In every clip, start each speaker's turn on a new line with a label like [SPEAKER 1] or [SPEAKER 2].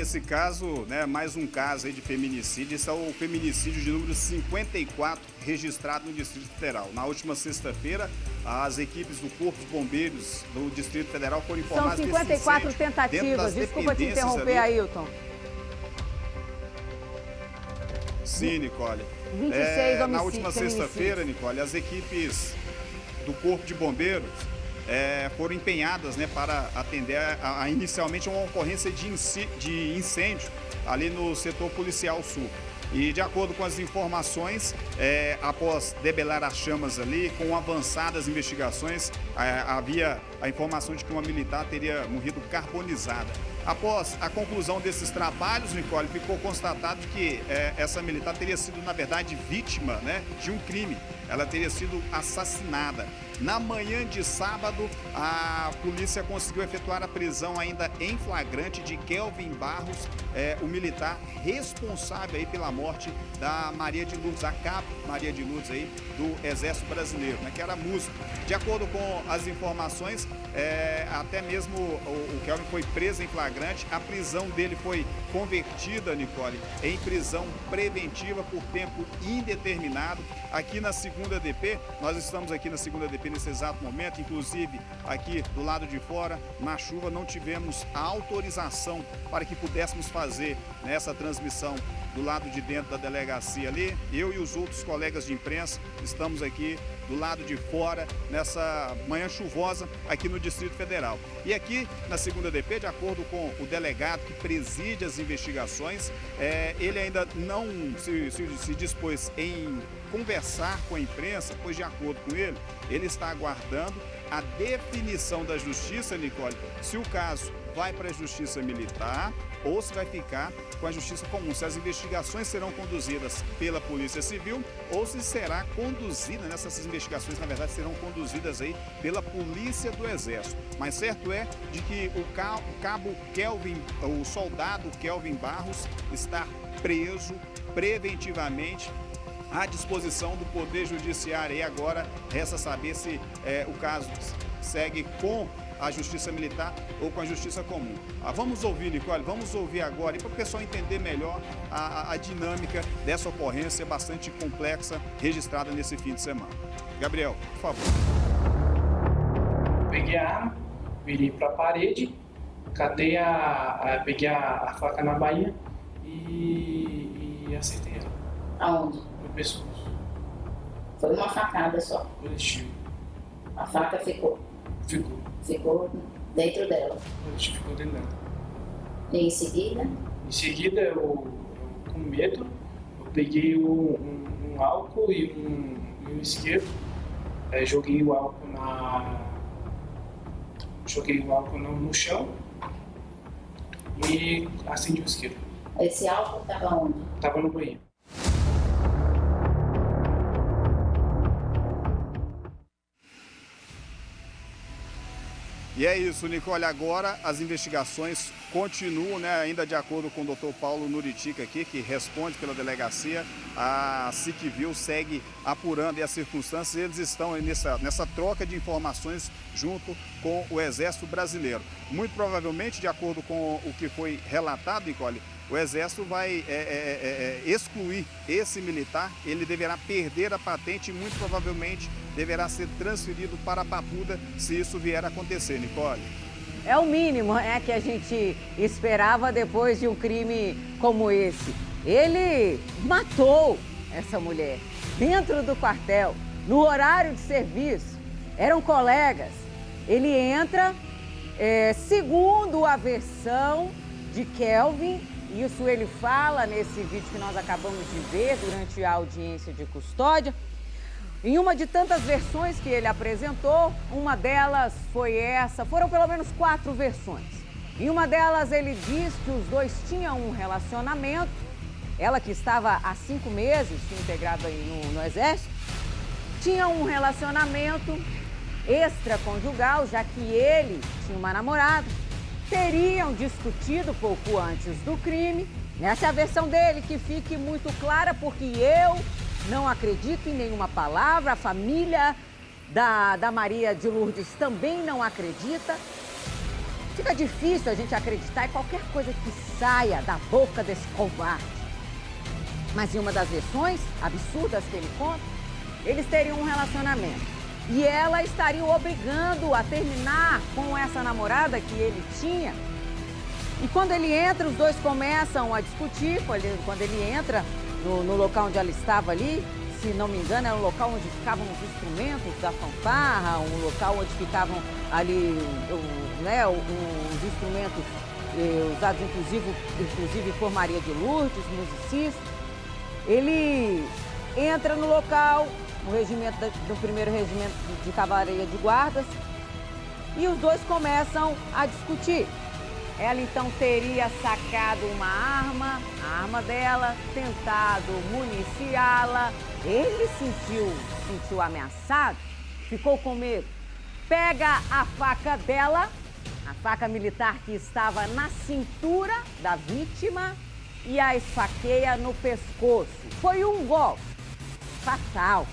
[SPEAKER 1] esse caso, né, mais um caso aí de feminicídio. Esse é o feminicídio de número 54 registrado no Distrito Federal. Na última sexta-feira, as equipes do Corpo de Bombeiros do Distrito Federal foram informadas
[SPEAKER 2] São 54 tentativas. Desculpa te interromper, Ailton.
[SPEAKER 1] Sim, Nicole.
[SPEAKER 2] 26
[SPEAKER 1] na última sexta-feira, Nicole, as equipes do Corpo de Bombeiros foram empenhadas, né, para atender inicialmente uma ocorrência de incêndio ali no setor policial sul. E de acordo com as informações, após debelar as chamas ali, com avançadas investigações, havia a informação de que uma militar teria morrido carbonizada. Após a conclusão desses trabalhos, Nicole, ficou constatado que essa militar teria sido, na verdade, vítima, né, de um crime. Ela teria sido assassinada. Na manhã de sábado, a polícia conseguiu efetuar a prisão ainda em flagrante de Kelvin Barros, o militar responsável aí pela morte da Maria de Lourdes, a cabo Maria de Lourdes aí do Exército Brasileiro, né, que era músico. De acordo com as informações, até mesmo o Kelvin foi preso em flagrante. A prisão dele foi convertida, Nicole, em prisão preventiva por tempo indeterminado. Aqui na 2ª DP, nós estamos aqui na 2ª DP nesse exato momento, inclusive aqui do lado de fora, na chuva, não tivemos a autorização para que pudéssemos fazer nessa transmissão do lado de dentro da delegacia ali. Eu e os outros colegas de imprensa estamos aqui do lado de fora, nessa manhã chuvosa aqui no Distrito Federal. E aqui na 2ª DP, de acordo com o delegado que preside as investigações, ele ainda não se dispôs em conversar com a imprensa, pois de acordo com ele, ele está aguardando a definição da justiça, Nicole, se o caso vai para a justiça militar ou se vai ficar com a justiça comum, se as investigações serão conduzidas pela Polícia Civil ou se será conduzida, nessas investigações, na verdade, serão conduzidas aí pela Polícia do Exército. Mas certo é de que o cabo Kelvin, o soldado Kelvin Barros, está preso preventivamente à disposição do Poder Judiciário. E agora resta saber se o caso segue com a Justiça Militar ou com a Justiça Comum. Vamos ouvir, Nicole, vamos ouvir agora, para o pessoal entender melhor a dinâmica dessa ocorrência bastante complexa registrada nesse fim de semana. Gabriel, por favor.
[SPEAKER 3] Peguei a arma, virei para a parede, catei peguei a faca na bainha e acertei ela.
[SPEAKER 4] Aonde?
[SPEAKER 3] No pescoço.
[SPEAKER 4] Foi uma facada só.
[SPEAKER 3] Positivo.
[SPEAKER 4] A faca ficou dentro dela.
[SPEAKER 3] Positivo, ficou dentro dela.
[SPEAKER 4] E em seguida?
[SPEAKER 3] Em seguida, eu com medo, eu peguei um álcool e um isqueiro, joguei o álcool no chão e acendi o isqueiro.
[SPEAKER 4] Esse álcool estava onde?
[SPEAKER 3] Estava no banheiro.
[SPEAKER 1] E é isso, Nicole. Agora as investigações continuam, né? Ainda de acordo com o Dr. Paulo Nuritica aqui, que responde pela delegacia, a Cicvil segue apurando as circunstâncias. Eles estão aí nessa troca de informações junto com o Exército Brasileiro. Muito provavelmente, de acordo com o que foi relatado, Nicole, o Exército vai excluir esse militar. Ele deverá perder a patente e muito provavelmente deverá ser transferido para a Papuda se isso vier a acontecer, Nicole.
[SPEAKER 2] É o mínimo, que a gente esperava depois de um crime como esse. Ele matou essa mulher dentro do quartel, no horário de serviço. Eram colegas. Ele entra, segundo a versão de Kelvin, isso ele fala nesse vídeo que nós acabamos de ver durante a audiência de custódia. Em uma de tantas versões que ele apresentou, uma delas foi essa, foram pelo menos 4 versões. Em uma delas ele diz que os dois tinham um relacionamento, ela que estava há 5 meses, tinha integrado aí no Exército, tinha um relacionamento extraconjugal, já que ele tinha uma namorada, teriam discutido pouco antes do crime. Essa é a versão dele, que fique muito clara, porque eu não acredito em nenhuma palavra, a família da Maria de Lourdes também não acredita. Fica difícil a gente acreditar em qualquer coisa que saia da boca desse covarde. Mas em uma das versões absurdas que ele conta, eles teriam um relacionamento. E ela estaria o obrigando a terminar com essa namorada que ele tinha. E quando ele entra, os dois começam a discutir. Quando ele entra no local onde ela estava ali, se não me engano, era um local onde ficavam os instrumentos da fanfarra, um local onde ficavam ali os instrumentos usados inclusive por Maria de Lourdes, musicista. Ele entra no local, no primeiro regimento de cavalaria de guardas, e os dois começam a discutir. Ela então teria sacado uma arma, a arma dela, tentado municiá-la. Ele sentiu ameaçado, ficou com medo. Pega a faca dela, a faca militar que estava na cintura da vítima, e a esfaqueia no pescoço. Foi um golpe fatal,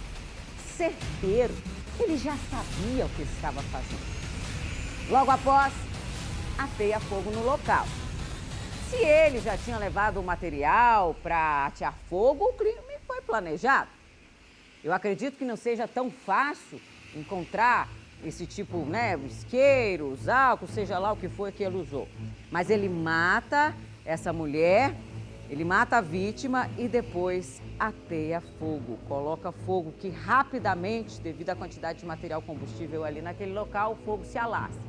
[SPEAKER 2] certeiro. Ele já sabia o que estava fazendo. Logo após, ateia fogo no local. Se ele já tinha levado o material para atear fogo, o crime foi planejado. Eu acredito que não seja tão fácil encontrar esse tipo, o isqueiro, os álcool, seja lá o que foi que ele usou. Mas ele mata essa mulher, ele mata a vítima e depois ateia fogo. Coloca fogo que rapidamente, devido à quantidade de material combustível ali naquele local, o fogo se alastra.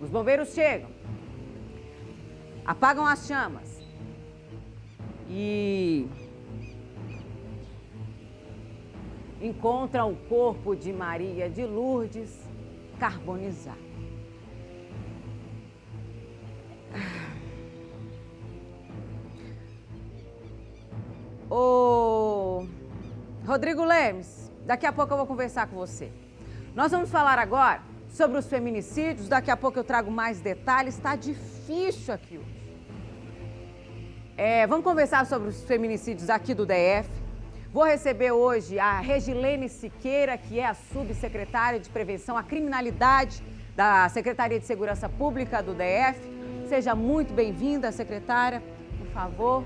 [SPEAKER 2] Os bombeiros chegam, apagam as chamas e encontram o corpo de Maria de Lourdes carbonizado. Ô, Rodrigo Lemes, daqui a pouco eu vou conversar com você. Nós vamos falar agora sobre os feminicídios, daqui a pouco eu trago mais detalhes, está difícil aqui hoje. Vamos conversar sobre os feminicídios aqui do DF. Vou receber hoje a Regilene Siqueira, que é a subsecretária de Prevenção à Criminalidade da Secretaria de Segurança Pública do DF. Seja muito bem-vinda, secretária, por favor.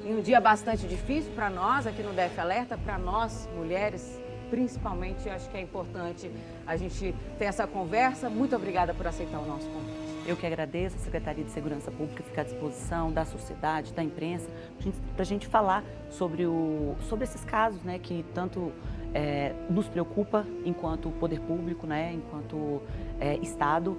[SPEAKER 2] Em um dia bastante difícil para nós aqui no DF Alerta, para nós, mulheres, principalmente, acho que é importante a gente ter essa conversa. Muito obrigada por aceitar o nosso convite.
[SPEAKER 5] Eu que agradeço, a Secretaria de Segurança Pública fica à disposição da sociedade, da imprensa, para a gente falar sobre esses casos, que tanto nos preocupa enquanto poder público, enquanto Estado,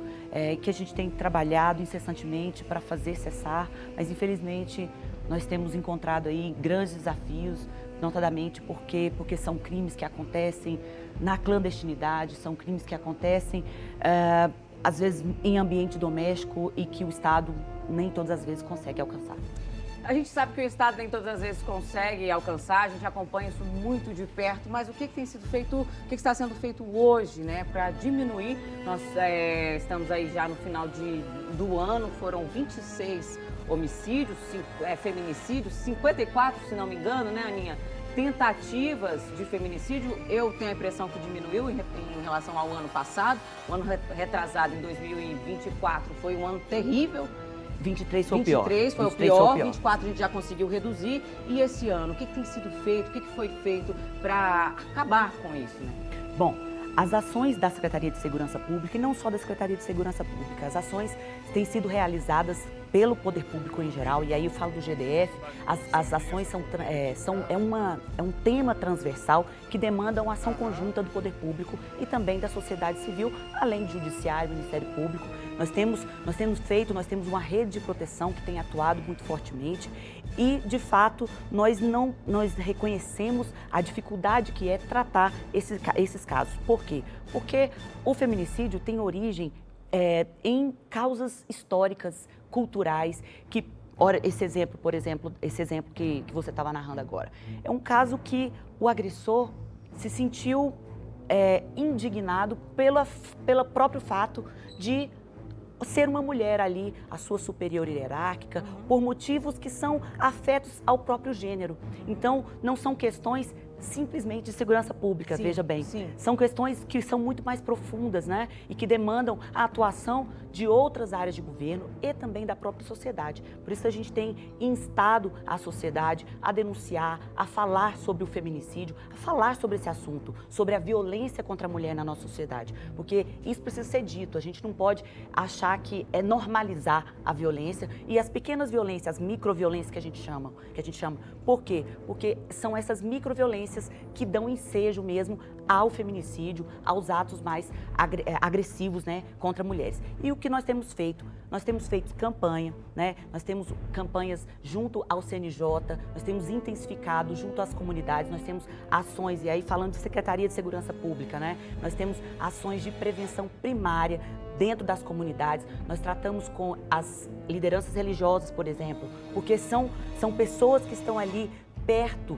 [SPEAKER 5] que a gente tem trabalhado incessantemente para fazer cessar, mas infelizmente nós temos encontrado aí grandes desafios, notadamente porque são crimes que acontecem na clandestinidade, são crimes que acontecem às vezes em ambiente doméstico e que o Estado nem todas as vezes consegue alcançar.
[SPEAKER 2] A gente sabe que o Estado nem todas as vezes consegue alcançar, a gente acompanha isso muito de perto, mas o que tem sido feito, o que está sendo feito hoje, para diminuir? Nós estamos aí já no final do ano, foram 26 homicídios, feminicídios, 54, se não me engano, Aninha? Tentativas de feminicídio, eu tenho a impressão que diminuiu em relação ao ano passado. O ano retrasado, em 2024, foi um ano terrível.
[SPEAKER 5] 23 foi o pior.
[SPEAKER 2] 23 foi o pior, 24 a gente já conseguiu reduzir. E esse ano, o que tem sido feito, o que foi feito para acabar com isso,
[SPEAKER 5] Bom, as ações da Secretaria de Segurança Pública, e não só da Secretaria de Segurança Pública, as ações têm sido realizadas pelo poder público em geral, e aí eu falo do GDF, as ações é um tema transversal que demanda uma ação conjunta do poder público e também da sociedade civil, além do Judiciário, Ministério Público. Nós temos uma rede de proteção que tem atuado muito fortemente e, de fato, nós reconhecemos a dificuldade que é tratar esses casos. Por quê? Porque o feminicídio tem origem em causas históricas, culturais, que, ora, esse exemplo que você estava narrando agora, é um caso que o agressor se sentiu indignado pelo próprio fato de ser uma mulher ali, a sua superior hierárquica, por motivos que são afetos ao próprio gênero. Então, não são questões simplesmente de segurança pública, veja bem. Sim. São questões que são muito mais profundas, e que demandam a atuação de outras áreas de governo e também da própria sociedade. Por isso a gente tem instado a sociedade a denunciar, a falar sobre o feminicídio, a falar sobre esse assunto, sobre a violência contra a mulher na nossa sociedade. Porque isso precisa ser dito, a gente não pode achar que é normalizar a violência e as pequenas violências, as microviolências que a gente chama. Por quê? Porque são essas microviolências que dão ensejo mesmo ao feminicídio, aos atos mais agressivos, né, contra mulheres. E o que nós temos feito? Nós temos feito campanha, né? Nós temos campanhas junto ao CNJ, nós temos intensificado junto às comunidades, nós temos ações, e aí falando de Secretaria de Segurança Pública, né? Nós temos ações de prevenção primária dentro das comunidades, nós tratamos com as lideranças religiosas, por exemplo, porque são pessoas que estão ali perto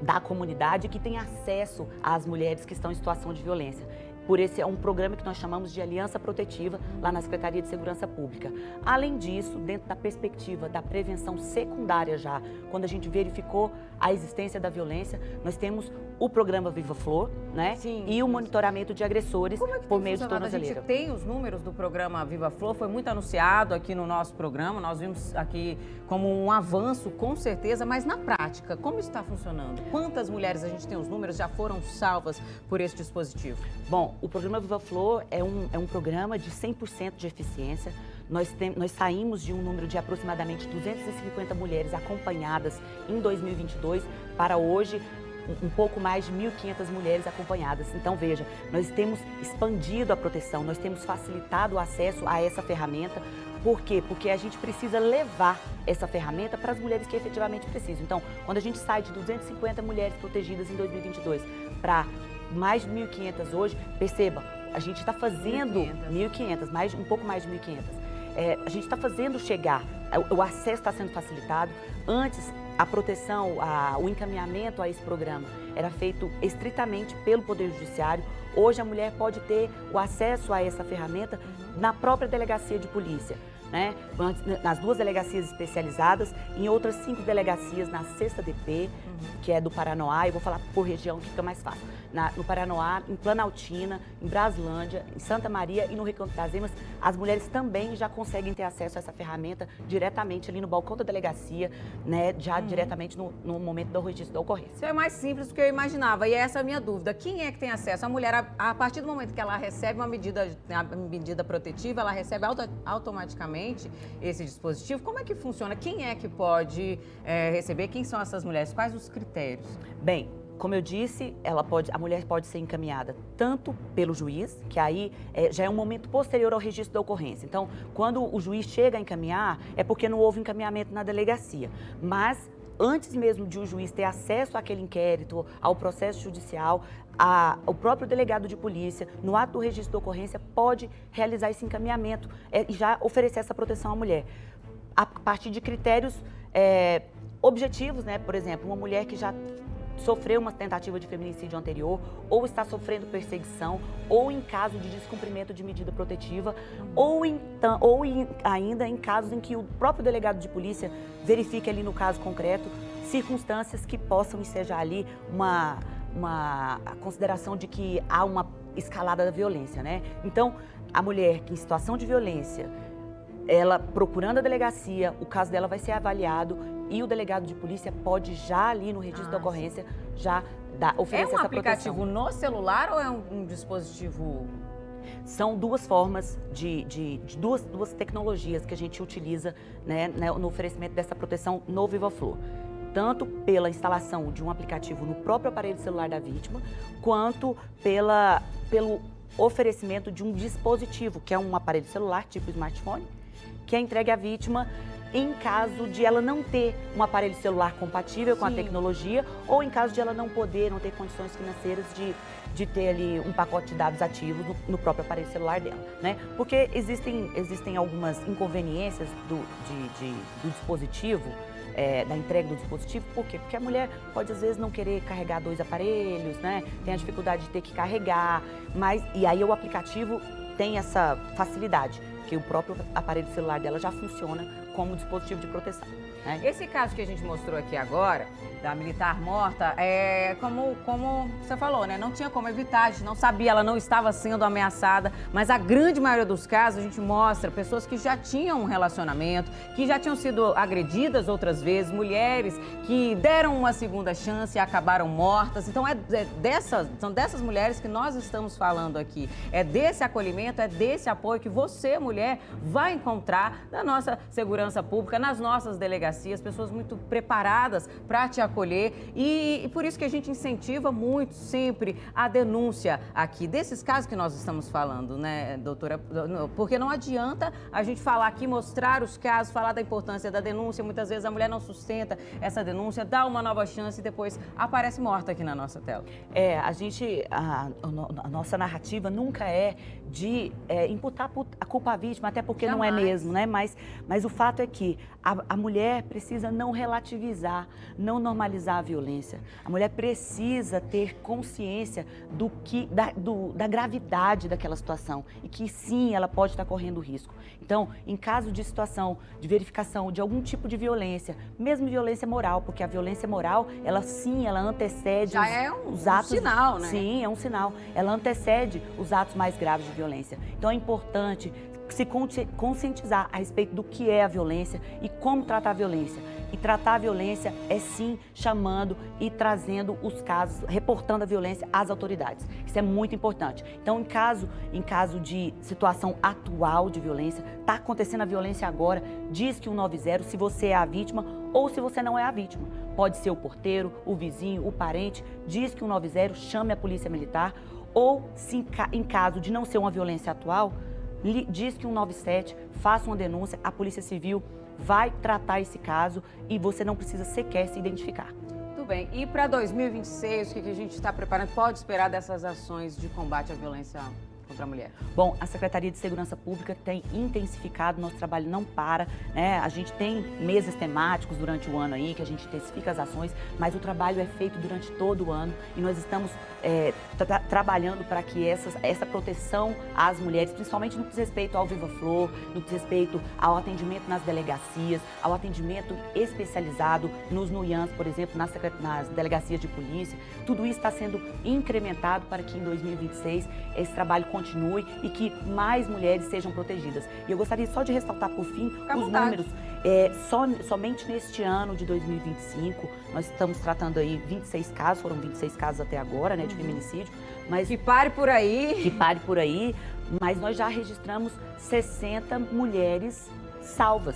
[SPEAKER 5] da comunidade que têm acesso às mulheres que estão em situação de violência. Por esse é um programa que nós chamamos de Aliança Protetiva, lá na Secretaria de Segurança Pública. Além disso, dentro da perspectiva da prevenção secundária já, quando a gente verificou a existência da violência, nós temos o programa Viva Flor, né?
[SPEAKER 2] Sim.
[SPEAKER 5] E o monitoramento de agressores por meio de tornozeleira.
[SPEAKER 2] A gente tem os números do programa Viva Flor, foi muito anunciado aqui no nosso programa, nós vimos aqui como um avanço, com certeza, mas na prática, como está funcionando? Quantas mulheres, a gente tem os números, já foram salvas por esse dispositivo?
[SPEAKER 5] Bom, o programa Viva Flor é um programa de 100% de eficiência. Nós saímos de um número de aproximadamente 250 mulheres acompanhadas em 2022 para hoje um pouco mais de 1.500 mulheres acompanhadas. Então, veja, nós temos expandido a proteção, nós temos facilitado o acesso a essa ferramenta. Por quê? Porque a gente precisa levar essa ferramenta para as mulheres que efetivamente precisam. Então, quando a gente sai de 250 mulheres protegidas em 2022 para mais de 1.500 hoje, perceba, a gente está fazendo 1.500, um pouco mais de 1.500. A gente está fazendo chegar, o acesso está sendo facilitado. Antes, a proteção, o encaminhamento a esse programa era feito estritamente pelo Poder Judiciário. Hoje a mulher pode ter o acesso a essa ferramenta na própria delegacia de polícia, né? Nas 2 delegacias especializadas, em outras 5 delegacias na 6ª DP, que é do Paranoá, eu vou falar por região que fica mais fácil. No Paranoá, em Planaltina, em Braslândia, em Santa Maria e no Recanto das Emas, as mulheres também já conseguem ter acesso a essa ferramenta diretamente ali no balcão da delegacia, né? Já diretamente no momento do registro da ocorrência.
[SPEAKER 2] Isso é mais simples do que eu imaginava, e essa é a minha dúvida. Quem é que tem acesso? A mulher, a partir do momento que ela recebe uma medida protetiva, ela recebe automaticamente esse dispositivo. Como é que funciona? Quem é que pode receber? Quem são essas mulheres? Quais os critérios?
[SPEAKER 5] Bem, como eu disse, a mulher pode ser encaminhada tanto pelo juiz, que aí já é um momento posterior ao registro da ocorrência. Então, quando o juiz chega a encaminhar, é porque não houve encaminhamento na delegacia. Mas, antes mesmo de o juiz ter acesso àquele inquérito, ao processo judicial, o próprio delegado de polícia, no ato do registro da ocorrência, pode realizar esse encaminhamento e já oferecer essa proteção à mulher. A partir de critérios objetivos, né? Por exemplo, uma mulher que já sofreu uma tentativa de feminicídio anterior, ou está sofrendo perseguição, ou em caso de descumprimento de medida protetiva, ou ainda em casos em que o próprio delegado de polícia verifique ali no caso concreto circunstâncias que possam ensejar ali uma consideração de que há uma escalada da violência, né? Então, a mulher que em situação de violência, ela procurando a delegacia, o caso dela vai ser avaliado e o delegado de polícia pode já ali no registro da ocorrência já oferecer essa proteção. É um aplicativo
[SPEAKER 2] no celular ou é um dispositivo?
[SPEAKER 5] São 2 formas duas tecnologias que a gente utiliza, né, no oferecimento dessa proteção no Viva Flor. Tanto pela instalação de um aplicativo no próprio aparelho celular da vítima, quanto pelo oferecimento de um dispositivo, que é um aparelho celular tipo smartphone, que é entregue à vítima em caso de ela não ter um aparelho celular compatível com a tecnologia, ou em caso de ela não ter condições financeiras de ter ali um pacote de dados ativos no próprio aparelho celular dela, né? Porque existem algumas inconveniências do dispositivo, da entrega do dispositivo. Por quê? Porque a mulher pode, às vezes, não querer carregar 2 aparelhos, né? Tem a dificuldade de ter que carregar, e aí o aplicativo tem essa facilidade, que o próprio aparelho celular dela já funciona como dispositivo de proteção, né?
[SPEAKER 2] Esse caso que a gente mostrou aqui agora, da militar morta, como você falou, né? Não tinha como evitar, a gente não sabia, ela não estava sendo ameaçada, mas a grande maioria dos casos a gente mostra pessoas que já tinham um relacionamento, que já tinham sido agredidas outras vezes, mulheres que deram uma segunda chance e acabaram mortas. Então são dessas mulheres que nós estamos falando aqui. É desse acolhimento, é desse apoio que você, mulher, vai encontrar na nossa segurança pública, nas nossas delegacias, pessoas muito preparadas para te acolher e por isso que a gente incentiva muito sempre a denúncia aqui desses casos que nós estamos falando, né, doutora? Porque não adianta a gente falar aqui, mostrar os casos, falar da importância da denúncia. Muitas vezes a mulher não sustenta essa denúncia, dá uma nova chance e depois aparece morta aqui na nossa tela.
[SPEAKER 5] A nossa narrativa nunca é de imputar a culpa à vítima, até porque
[SPEAKER 2] Jamais.
[SPEAKER 5] não é mesmo, né? Mas o fato é que a mulher precisa não relativizar, não normalizar a violência. A mulher precisa ter consciência da gravidade daquela situação e que sim, ela pode estar correndo risco. Então, em caso de situação de verificação de algum tipo de violência, mesmo violência moral, porque a violência moral, ela antecede
[SPEAKER 2] Já é
[SPEAKER 5] os atos.
[SPEAKER 2] Um sinal, né?
[SPEAKER 5] Sim, é um sinal. Ela antecede os atos mais graves de violência. Então, é importante se conscientizar a respeito do que é a violência e como tratar a violência. E tratar a violência é sim chamando e trazendo os casos, reportando a violência às autoridades. Isso é muito importante. Então, em caso de situação atual de violência, está acontecendo a violência agora, diz que 190 se você é a vítima ou se você não é a vítima. Pode ser o porteiro, o vizinho, o parente, diz que 190, chame a polícia militar ou, se em caso de não ser uma violência atual, diz que 197, faça uma denúncia, a Polícia Civil vai tratar esse caso e você não precisa sequer se identificar.
[SPEAKER 2] Tudo bem. E para 2026, o que a gente está preparando? Pode esperar dessas ações de combate à violência contra a mulher?
[SPEAKER 5] Bom, a Secretaria de Segurança Pública tem intensificado, nosso trabalho não para, né? A gente tem meses temáticos durante o ano aí, que a gente intensifica as ações, mas o trabalho é feito durante todo o ano e nós estamos trabalhando para que essa proteção às mulheres, principalmente no que diz respeito ao Viva Flor, no que diz respeito ao atendimento nas delegacias, ao atendimento especializado nos NUIANs, por exemplo, nas delegacias de polícia, tudo isso está sendo incrementado para que em 2026 esse trabalho continue e que mais mulheres sejam protegidas. E eu gostaria só de ressaltar, por fim, os números. Somente neste ano de 2025, nós estamos tratando aí 26 casos, foram 26 casos até agora, né, de feminicídio. Mas
[SPEAKER 2] que pare por aí.
[SPEAKER 5] Que pare por aí, mas nós já registramos 60 mulheres salvas,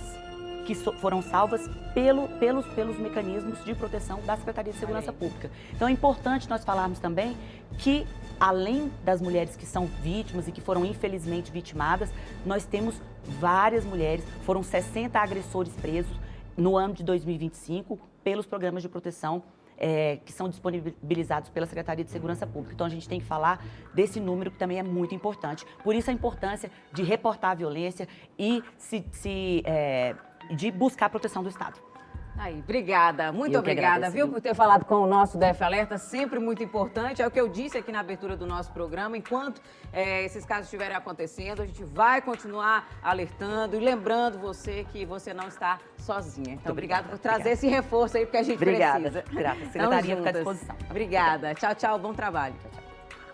[SPEAKER 5] que foram salvas pelos mecanismos de proteção da Secretaria de Segurança Pública. Então é importante nós falarmos também que, além das mulheres que são vítimas e que foram infelizmente vitimadas, nós temos várias mulheres, foram 60 agressores presos no ano de 2025 pelos programas de proteção que são disponibilizados pela Secretaria de Segurança Pública. Então, a gente tem que falar desse número que também é muito importante. Por isso, a importância de reportar a violência e de buscar a proteção do Estado.
[SPEAKER 2] Aí, obrigada, muito obrigada, viu, por ter falado com o nosso DF Alerta, sempre muito importante. É o que eu disse aqui na abertura do nosso programa. Enquanto esses casos estiverem acontecendo, a gente vai continuar alertando e lembrando você que você não está sozinha. Então, obrigada por trazer esse reforço aí, porque a gente precisa.
[SPEAKER 5] Obrigada. A Secretaria fica à disposição.
[SPEAKER 2] Obrigada. Tchau, tchau. Bom trabalho. Tchau, tchau.